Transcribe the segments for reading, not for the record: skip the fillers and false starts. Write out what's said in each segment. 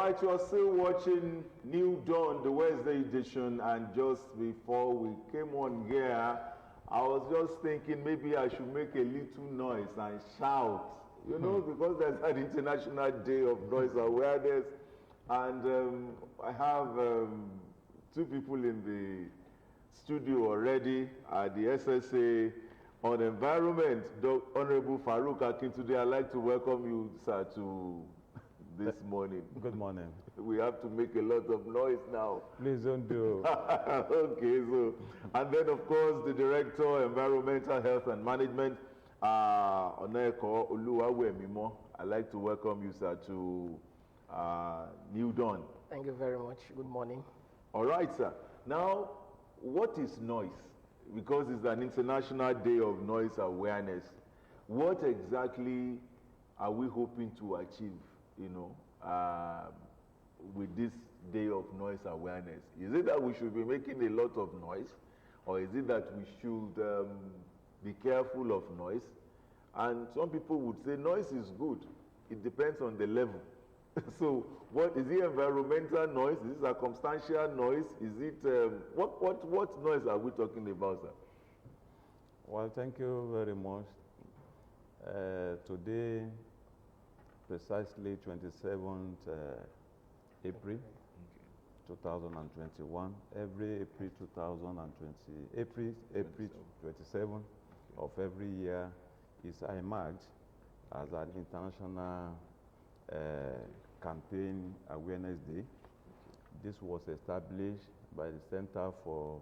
right, you are still watching New Dawn, the Wednesday edition, and just before we came on here, I was just thinking maybe I should make a little noise and shout, you know, because there's an International Day of Noise Awareness, and I have two people in the studio already at the SSA on Environment. Honorable Farouk Akintunde, I'd like to welcome you, sir, to this morning. Good morning. We have to make a lot of noise now. Please don't do. Okay, so, and then of course the Director, Environmental Health and Management, Oneko Oluwawemimo. I'd like to welcome you, sir, to New Dawn. Thank you very much. Good morning. All right, sir. Now, what is noise? Because it's an International Day of Noise Awareness. What exactly are we hoping to achieve, you know, with this Day of Noise Awareness? Is it that we should be making a lot of noise, or is it that we should be careful of noise? And some people would say noise is good. It depends on the level. So, what is it? Environmental noise? Is it circumstantial noise? Is it what noise are we talking about, sir? Well, thank you very much. Today, precisely 27th April 2021. Every April 27 of every year is emerged as an international campaign awareness day. This was established by the Center for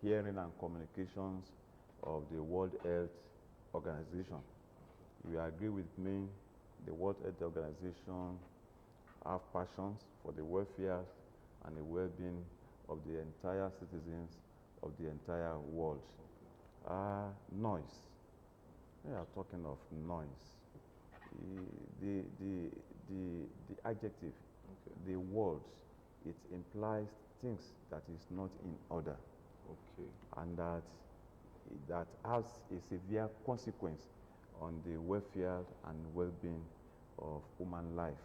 Hearing and Communications of the World Health Organization. You agree with me, the World Health Organization have passions for the welfare and the well-being of the entire citizens of the entire world. Noise. We are talking of noise. The adjective, okay, the words, it implies things that is not in order, okay, and that has a severe consequence on the welfare and well-being of human life.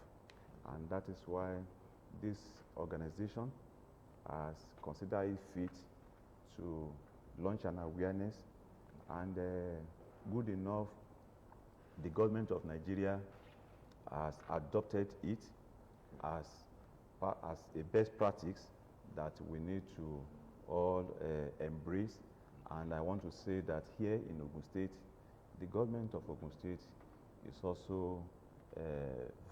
And that is why this organization has considered it fit to launch an awareness, and good enough, the government of Nigeria has adopted it as a best practice that we need to all embrace. And I want to say that here in Ogun State, the government of Ogun State is also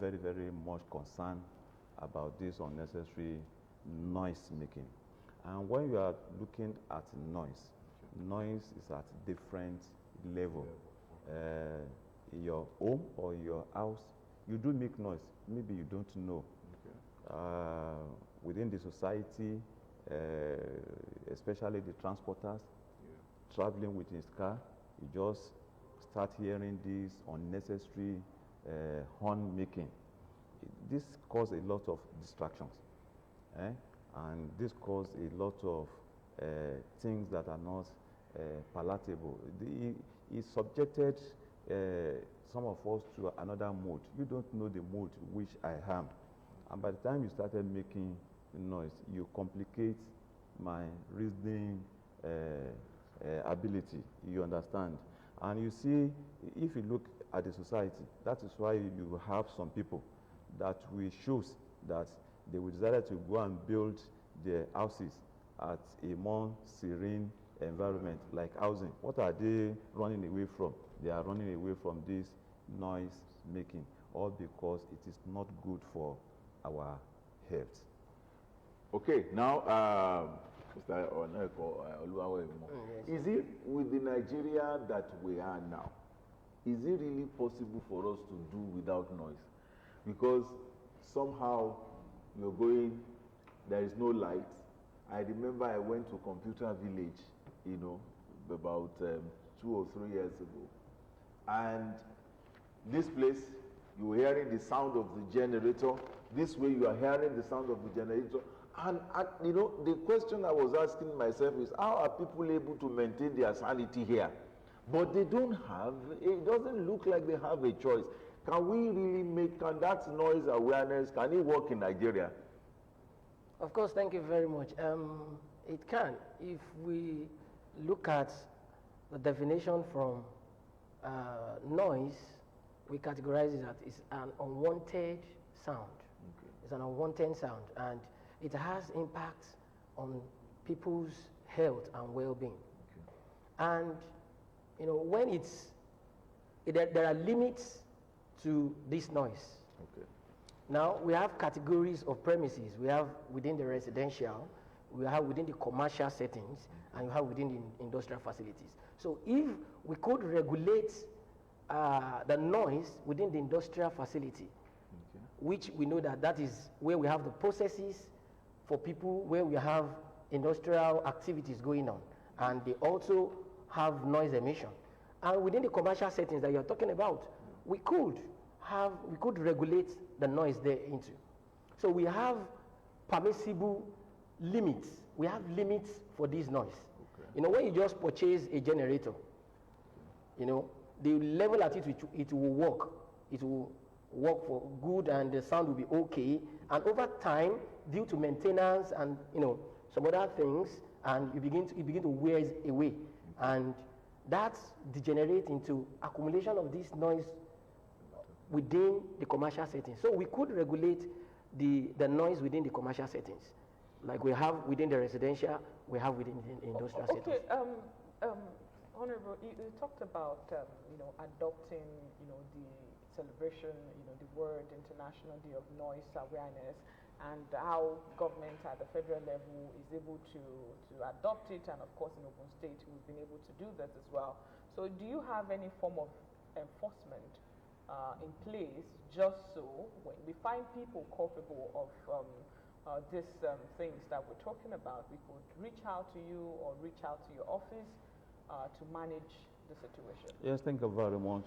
very, very much concerned about this unnecessary noise making. And when you are looking at noise, noise is at different level. In your home or in your house, you do make noise. Maybe you don't know. Okay. Within the society, especially the transporters, traveling with his car, you just start hearing this unnecessary horn making. This causes a lot of distractions, and this causes a lot of things that are not palatable. It subjected some of us to another mode. You don't know the mode which I am, and by the time you started making noise, you complicate my reasoning ability. You understand? And you see, if you look at the society, that is why you have some people that will choose that they will desire to go and build their houses at a more serene environment, like housing. What are they running away from? They are running away from this noise making, all because it is not good for our health. Okay, now, Mr. Oneko Oluwawemimo, Yes. is it with the Nigeria that we are now, is it really possible for us to do without noise? Because somehow you're going, there is no light. I remember I went to Computer Village, you know, about 2 or 3 years ago. And this place, you were hearing the sound of the generator. This way you are hearing the sound of the generator. And you know, the question I was asking myself is, how are people able to maintain their sanity here? But they don't have, it doesn't look like they have a choice. Can we really can that noise awareness, can it work in Nigeria? Of course, thank you very much. It can. If we look at the definition from noise, we categorize it as an unwanted sound. Okay. It's an unwanted sound, and it has impacts on people's health and well-being. Okay. And you know, when there are limits to this noise. Okay. Now we have categories of premises. We have within the residential, we have within the commercial settings, and you have within the industrial facilities. So if we could regulate the noise within the industrial facility, okay, which we know that is where we have the processes for people, where we have industrial activities going on, and they also have noise emission. And within the commercial settings that you're talking about, we could regulate the noise there into. So we have permissible limits. We have limits for this noise. Okay. You know, when you just purchase a generator, you know, the level at which it will work, it will work for good, and the sound will be okay. And over time, due to maintenance and some other things, and you begin to wear it away, and that degenerates into accumulation of this noise within the commercial settings. So we could regulate the noise within the commercial settings, like we have within the residential, we have within the industrial settings. Okay, Honorable, you talked about adopting the celebration, the World International Day of Noise Awareness, and how government at the federal level is able to adopt it, and of course in Ogun State we've been able to do that as well. So do you have any form of enforcement in place, just so when we find people culpable of these things that we're talking about, we could reach out to you or reach out to your office to manage the situation? Yes, thank you very much.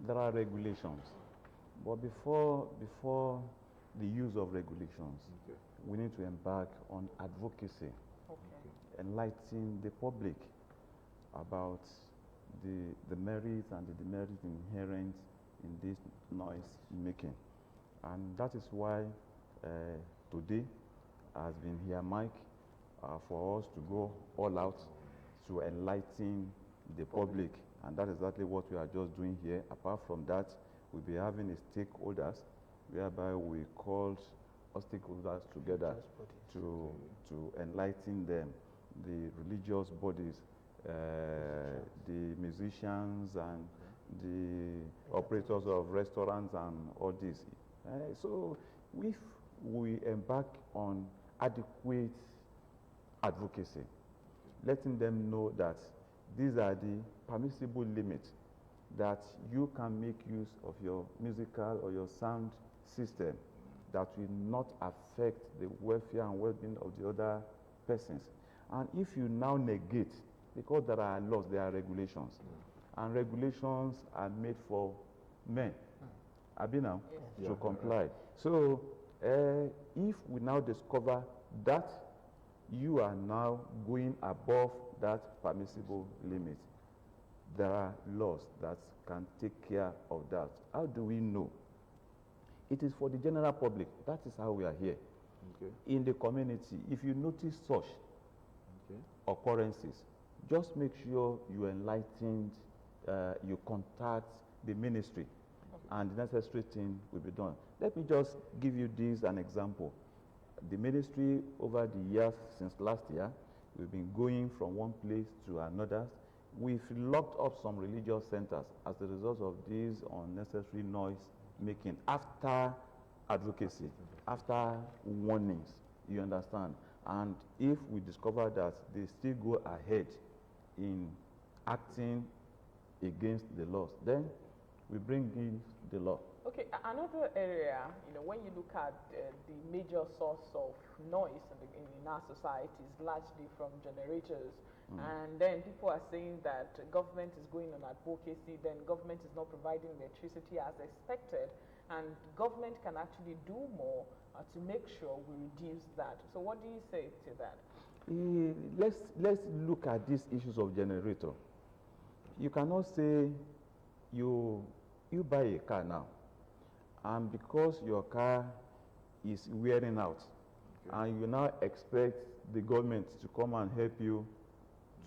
There are regulations, but before the use of regulations, okay, we need to embark on advocacy, okay, enlightening the public about the merits and the demerits inherent in this noise making. And that is why today has been earmarked for us to go all out to enlighten the public. And that is exactly what we are just doing here. Apart from that, we'll be having a stakeholders, whereby we called all stakeholders together to enlighten them, the religious bodies, the musicians, and the operators of restaurants and all this. So if we embark on adequate advocacy, letting them know that these are the permissible limits, that you can make use of your musical or your sound system that will not affect the welfare and well-being of the other persons. And if you now negate, because there are laws, there are regulations, and regulations are made for men, now, to comply. So if we now discover that you are now going above that permissible limit, there are laws that can take care of that. How do we know? It is for the general public. That is how we are here. Okay. In the community, if you notice such occurrences, just make sure you enlightened, you contact the ministry, and the necessary thing will be done. Let me just give you this an example. The ministry, over the years since last year, we've been going from one place to another. We've locked up some religious centers as a result of this unnecessary noise making, after advocacy, after warnings, you understand. And if we discover that they still go ahead in acting against the laws, then we bring in the law. Okay, another area, when you look at the major source of noise in our society is largely from generators. And then people are saying that government is going on advocacy, then government is not providing electricity as expected, and government can actually do more to make sure we reduce that. So what do you say to that? Let's look at these issues of generator. You cannot say you you buy a car now, and because your car is wearing out, and you now expect the government to come and help you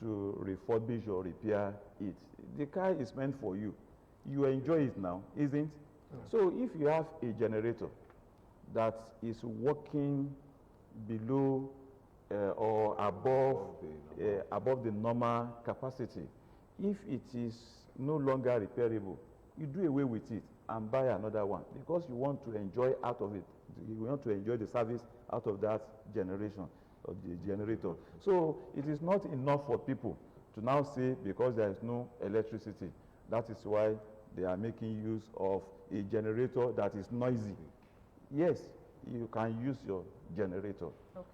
to refurbish or repair it. The car is meant for you. You enjoy it now, isn't? So if you have a generator that is working below or above the normal capacity, if it is no longer repairable, you do away with it and buy another one, because you want to enjoy out of it. You want to enjoy the service out of that generation of the generator. So it is not enough for people to now say, because there is no electricity, that is why they are making use of a generator that is noisy. Yes, you can use your generator,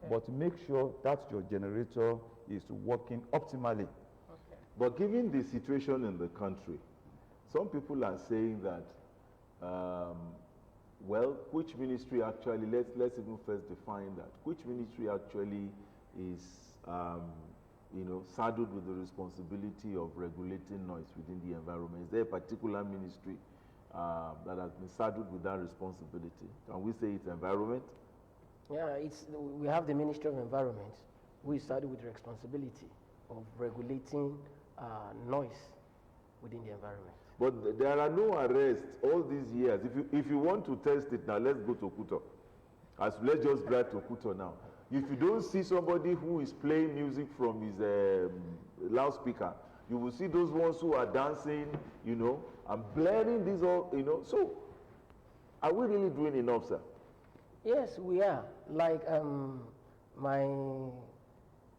but make sure that your generator is working optimally. But given the situation in the country, some people are saying that, well, which ministry actually, let's even first define that. Which ministry actually is, saddled with the responsibility of regulating noise within the environment? Is there a particular ministry that has been saddled with that responsibility? Can we say it's environment? Yeah, we have the Ministry of Environment, who is saddled with the responsibility of regulating noise within the environment. But there are no arrests all these years. If you want to test it now, let's go to Kuto. Let's just drive to Kuto now. If you don't see somebody who is playing music from his loudspeaker, you will see those ones who are dancing, and blaring these all, So, are we really doing enough, sir? Yes, we are. Like my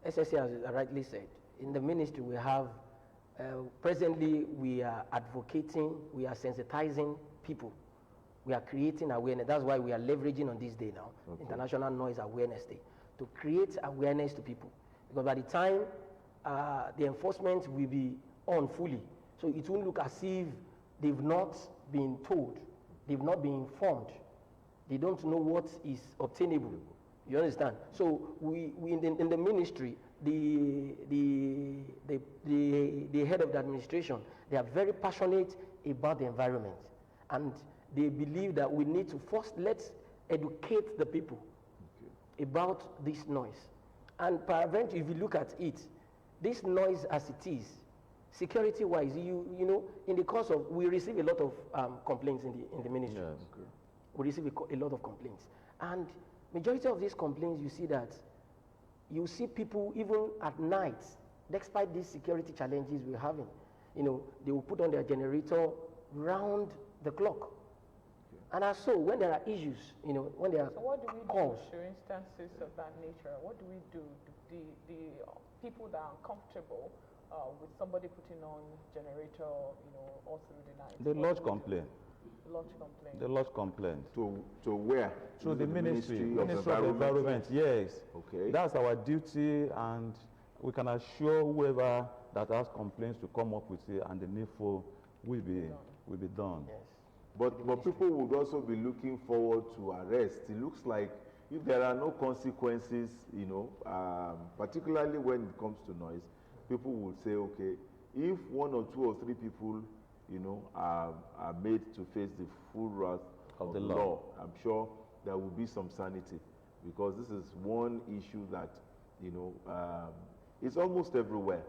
SSC has rightly said, in the ministry we have, presently we are advocating, we are sensitizing people. We are creating awareness. That's why we are leveraging on this day now, International Noise Awareness Day, to create awareness to people. Because by the time the enforcement will be on fully, so it won't look as if they've not been told, they've not been informed, they don't know what is obtainable. You understand? So we in the ministry, the head of the administration, they are very passionate about the environment, and they believe that we need to first let's educate the people about this noise. And peradventure, if you look at it, this noise as it is, security-wise, in the course of, we receive a lot of complaints in the ministry. Yes. We receive a lot of complaints, and majority of these complaints, you see that you see people even at night, despite these security challenges we're having, they will put on their generator round the clock. And so when there are issues, when there are what do we calls. do to instances of that nature? What do we do? The people that are uncomfortable with somebody putting on generator, all through the night? They lodge complaint. Lodge complaint. They lodge complaint. To where? To the Ministry of Environment. Yes. Okay. That's our duty, and we can assure whoever that has complaints to come up with it, and the needful will be done. Yes. But people would also be looking forward to arrest. It looks like if there are no consequences, particularly when it comes to noise, people would say, okay, if 1 or 2 or 3 people, are made to face the full wrath of the law, I'm sure there will be some sanity, because this is one issue that, it's almost everywhere.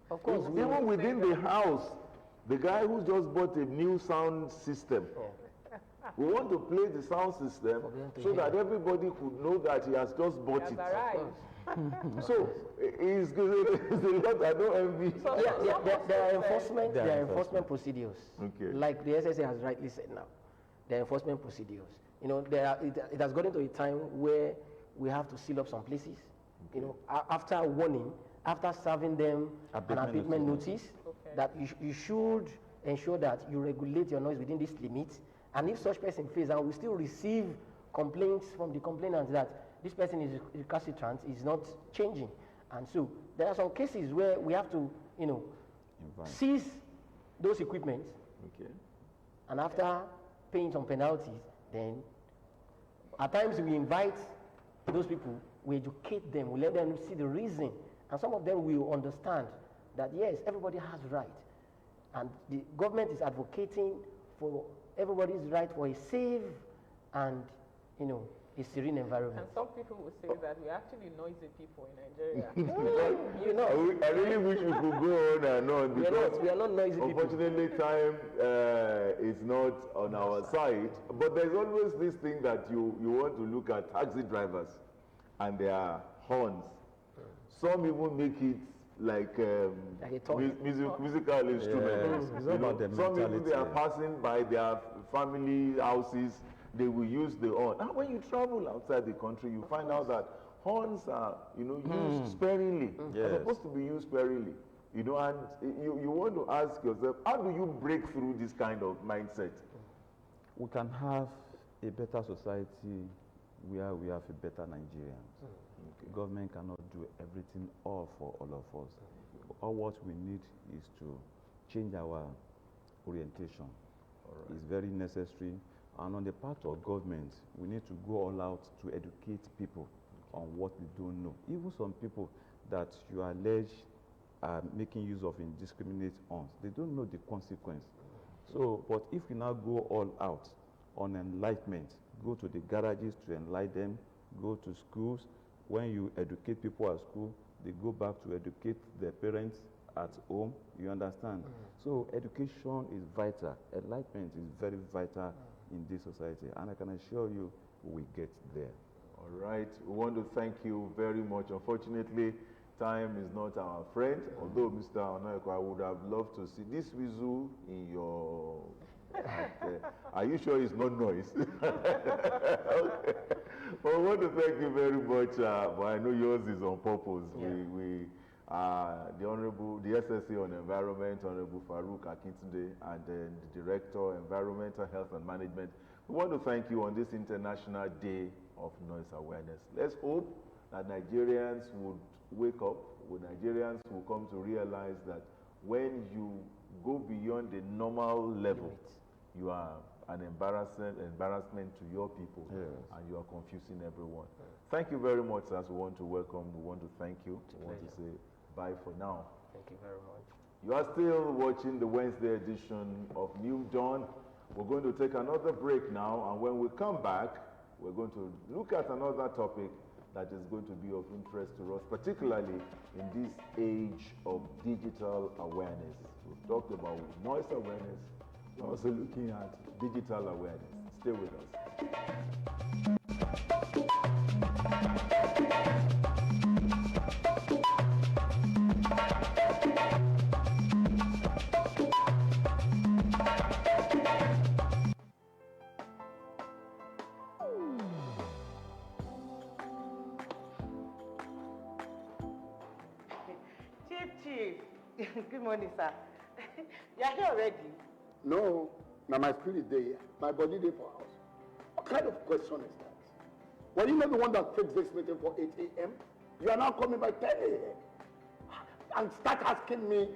Of course, Even within the house, the guy who just bought a new sound system, we want to play the sound system so that everybody could know that he has just bought it. So it's a lot. I don't envy. There are enforcement procedures. Okay. Like the SSA has rightly said now, there are enforcement procedures. It has gotten to a time where we have to seal up some places. After warning, after serving them an abatement notice, that you should ensure that you regulate your noise within this limit. And if such person fails, and we still receive complaints from the complainants that this person is recalcitrant, is not changing. And so there are some cases where we have to, seize those equipment. Okay. And after paying some penalties, then at times we invite those people, we educate them, we let them see the reason. And some of them will understand that yes, everybody has right. And the government is advocating for everybody's right for a safe and, a serene environment. And some people will say that we're actually noisy people in Nigeria. I really wish we could go on and on because we are not noisy people. unfortunately time is not on our side. But there's always this thing that you want to look at taxi drivers and their horns. Some even make it like musical instruments. Some people they are passing by their family houses, they will use the horn. And when you travel outside the country, you find out that horns are, used sparingly. They're supposed to be used sparingly. And you want to ask yourself, how do you break through this kind of mindset? We can have a better society where we have a better Nigerians. Government cannot do everything all for all of us. All what we need is to change our orientation. It's very necessary. And on the part of government, we need to go all out to educate people on what they don't know. Even some people that you allege are making use of indiscriminate arms, they don't know the consequence. So, but if we now go all out on enlightenment, go to the garages to enlighten them, go to schools. When you educate people at school, they go back to educate their parents at home. You understand? So education is vital. Enlightenment is very vital in this society. And I can assure you, we get there. All right. We want to thank you very much. Unfortunately, time is not our friend. Although, Mr. Onoyeko, I would have loved to see this whistle in your... are you sure it's not noise? Okay. Well, I want to thank you very much, but I know yours is on purpose. Yeah. The SSA on Environment, Honorable Farouk Akintunde, and then the Director, Environmental Health and Management. We want to thank you on this International Day of Noise Awareness. Let's hope that Nigerians would wake up, Nigerians will come to realize that when you go beyond the normal level, you are an embarrassment to your people, and you are confusing everyone. Thank you very much, as we want to welcome, we want to thank you. We want to say bye for now. Thank you very much. You are still watching the Wednesday edition of New Dawn. We're going to take another break now, and when we come back, we're going to look at another topic that is going to be of interest to us, particularly in this age of digital awareness. We've talked about noise awareness. We're also looking at digital awareness. Stay with us. Good morning, sir. You are here already? No, now my spirit day, my body day for house. What kind of question is that? Were you not the one that fixed this meeting for 8 a.m.? You are now coming by 10 a.m. and start asking me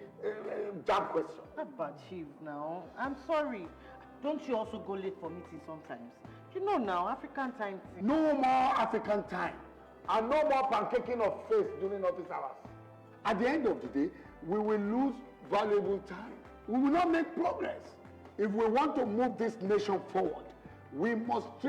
jab questions. But Chief, now, I'm sorry. Don't you also go late for meetings sometimes? You know now, African time. No more African time. And no more pancaking of face during office hours. At the end of the day, we will lose valuable time. We will not make progress. If we want to move this nation forward, we must treat